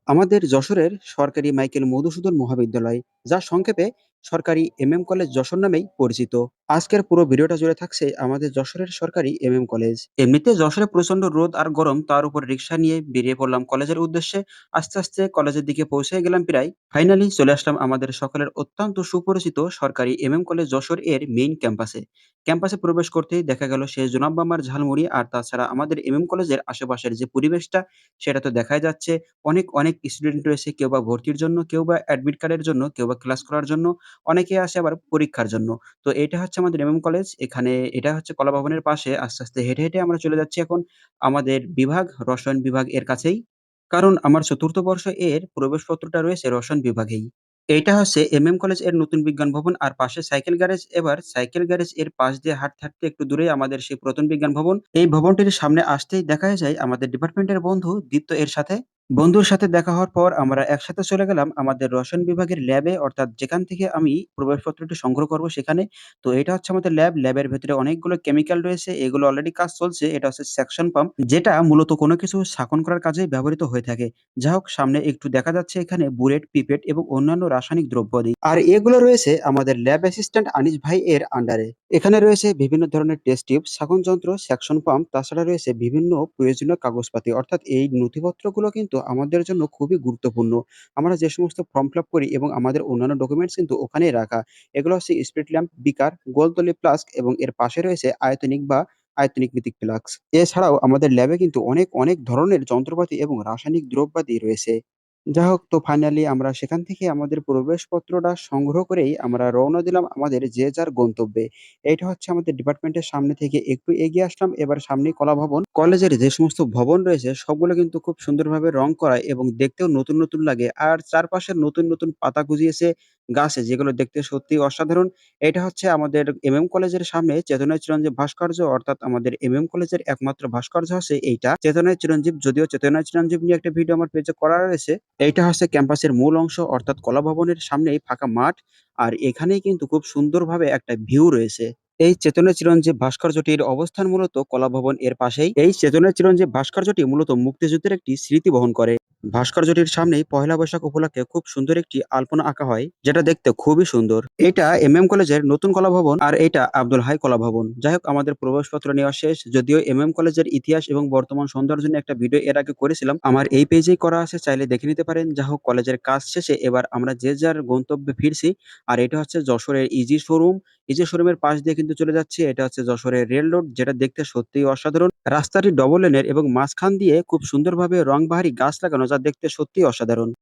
আমাদের যশোরের সরকারি মাইকেল মধুসূদন মহাবিদ্যালয়, যা সংক্ষেপে সরকারি এমএম কলেজ যশোর নামেই পরিচিত। আজকের পুরো ভিডিওটা জুড়ে থাকছে আমাদের যশোরের সরকারি এমএম কলেজ। এমনিতে যশোরে প্রচন্ড রোদ আর গরম, তার উপর রিক্সা নিয়ে বেরিয়ে পড়লাম কলেজের উদ্দেশ্যে। আস্তে আস্তে কলেজের দিকে পৌঁছে গেলাম প্রায়। ফাইনালি চলে আসলাম আমাদের সকলের অত্যন্ত সুপরিচিত সরকারি এমএম কলেজ যশোর এর মেইন ক্যাম্পাসে। ক্যাম্পাসে প্রবেশ করতেই দেখা গেল সে জোনাব মামার ঝালমুড়ি, আর তাছাড়া আমাদের এমএম কলেজের আশেপাশের যে পরিবেশটা, সেটা তো দেখাই যাচ্ছে। অনেক স্টুডেন্ট রয়েছে, কেউ বা ভর্তির জন্য, কেউ বা অ্যাডমিট কার্ডের জন্য, কেউ বা ক্লাস করার জন্য, অনেকে আসে আবার পরীক্ষার জন্য। তো এটা হচ্ছে আমাদের এমএম কলেজ। এখানে এটা হচ্ছে কলা ভবনের পাশে। আস্তে, আস্তে হেঁটে আমরা চলে যাচ্ছি এখন আমাদের বিভাগ, রসায়ন বিভাগ এর কাছেই। কারণ আমার ৪র্থ বর্ষ এর প্রবেশপত্রটা রয়েছে রসায়ন বিভাগেই। এইটা হচ্ছে এমএম কলেজ এর নতুন বিজ্ঞান ভবন, আর পাশে সাইকেল গ্যারেজ। এবার সাইকেল গ্যারেজ এর পাশ দিয়ে হাঁটতে একটু দূরেই আমাদের সেই পুরাতন বিজ্ঞান ভবন। এই ভবনটির সামনে আসতেই দেখা যায় আমাদের ডিপার্টমেন্টের বন্ধু দীপ্ত এর সাথে। বন্ধুর সাথে দেখা হওয়ার পর আমরা একসাথে চলে গেলাম আমাদের রসায়ন বিভাগের ল্যাবে, অর্থাৎ যেখান থেকে আমি প্রবেশপত্রটি সংগ্রহ করব সেখানে। তো এটা হচ্ছে আমাদের ল্যাব। ল্যাবের ভেতরে অনেকগুলো কেমিক্যাল রয়েছে। এগুলো অলরেডি কাজ চলছে। এটা হচ্ছে সেকশন পাম্প, যেটা মূলত কোনো কিছু শাসন করার কাজে ব্যবহৃত হয়ে থাকে। যা হোক, সামনে একটু দেখা যাচ্ছে এখানে বুলেট, পিপেট এবং অন্যান্য রাসায়নিক দ্রব্যাদি। আর এগুলো রয়েছে আমাদের ল্যাব অ্যাসিস্ট্যান্ট আনিস ভাই এর আন্ডারে। এখানে রয়েছে বিভিন্ন ধরনের টেস্ট টিউব, শাসন যন্ত্র, সেকশন পাম্প, তাছাড়া রয়েছে বিভিন্ন প্রয়োজনীয় কাগজপাতি। অর্থাৎ এই নথিপত্রগুলো কিন্তু আমাদের জন্য খুবই গুরুত্বপূর্ণ। আমরা যে সমস্ত ফর্ম ফিল আপ করি এবং আমাদের অন্যান্য ডকুমেন্টস কিন্তু ওখানেই রাখা। এগুলো হচ্ছে স্পিরিট ল্যাম্প, বিকার, গোলতলি ফ্লাস্ক এবং এর পাশে রয়েছে আয়তনিক বা আয়তনিক ভিত্তিক ফ্লাস্ক। এছাড়াও আমাদের ল্যাবে কিন্তু অনেক ধরনের যন্ত্রপাতি এবং রাসায়নিক দ্রব্যাদি রয়েছে। যা হোক, তো ফাইনালি আমরা সেখান থেকে আমাদের প্রবেশপত্রটা সংগ্রহ করেই আমরা রওনা দিলাম আমাদের যে যার গন্তব্যে। এইটা হচ্ছে আমাদের ডিপার্টমেন্টের সামনে থেকে একটু এগিয়ে আসলাম। এবার সামনেই কলা ভবন। কলেজের যে সমস্ত ভবন রয়েছে সবগুলো কিন্তু খুব সুন্দরভাবে রং করা এবং দেখতেও নতুন লাগে। আর চারপাশে নতুন পাতা গজিয়েছে গাছে, যেগুলো দেখতে সত্যিই অসাধারণ। এটা হচ্ছে আমাদের এমএম কলেজের সামনে চেতনায় চিরঞ্জীব ভাস্কর্য, অর্থাৎ আমাদের এমএম কলেজের একমাত্র ভাস্কর্য হচ্ছে এইটা, চেতনায় চিরঞ্জীব। যদিও চেতনায় চিরঞ্জীব নিয়ে একটা ভিডিও আমার পেজে করা রয়েছে। এইটা হচ্ছে ক্যাম্পাসের মূল অংশ, অর্থাৎ কলা ভবনের সামনেই ফাঁকা মাঠ। আর এখানেই কিন্তু খুব সুন্দরভাবে একটা ভিউ রয়েছে। এই চেতনা চিরঞ্জীব ভাস্কর্যটির অবস্থান মূলত কলা ভবন এর পাশেই। এই চেতনা চিরঞ্জীব ভাস্কর্যটি মূলত মুক্তিযুদ্ধের একটি স্মৃতি বহন করে। ভাস্কর্যটির সামনেই পহেলা বৈশাখ উপলক্ষে খুব সুন্দর একটি আলপনা আঁকা হয়, যেটা দেখতে খুবই সুন্দর। এটা এমএম কলেজের নতুন কলা ভবন, আর এটা আব্দুল হাই কলা ভবন। যাই হোক, আমাদের প্রবেশপত্র নেওয়া শেষ। যদিও এমএম কলেজের ইতিহাস এবং বর্তমান সৌন্দর্য নিয়ে একটা ভিডিও এর আগে করেছিলাম, আমার এই পেজেই করা আছে, চাইলে দেখে নিতে পারেন। যা হোক, কলেজের কাজ শেষে এবার আমরা যে যার গন্তব্যে ফিরছি। আর এটা হচ্ছে যশোরের ইজি শোরুম। ইজি শোরুমের পাশ দিয়ে কিন্তু চলে যাচ্ছে। এটা হচ্ছে যশোরের রেল রোড, যেটা দেখতে সত্যিই অসাধারণ। রাস্তাটি ডবল লেনের এবং মাঝখান দিয়ে খুব সুন্দরভাবে রংবাহারি গাছ লাগানো, যা দেখতে সত্যিই অসাধারণ।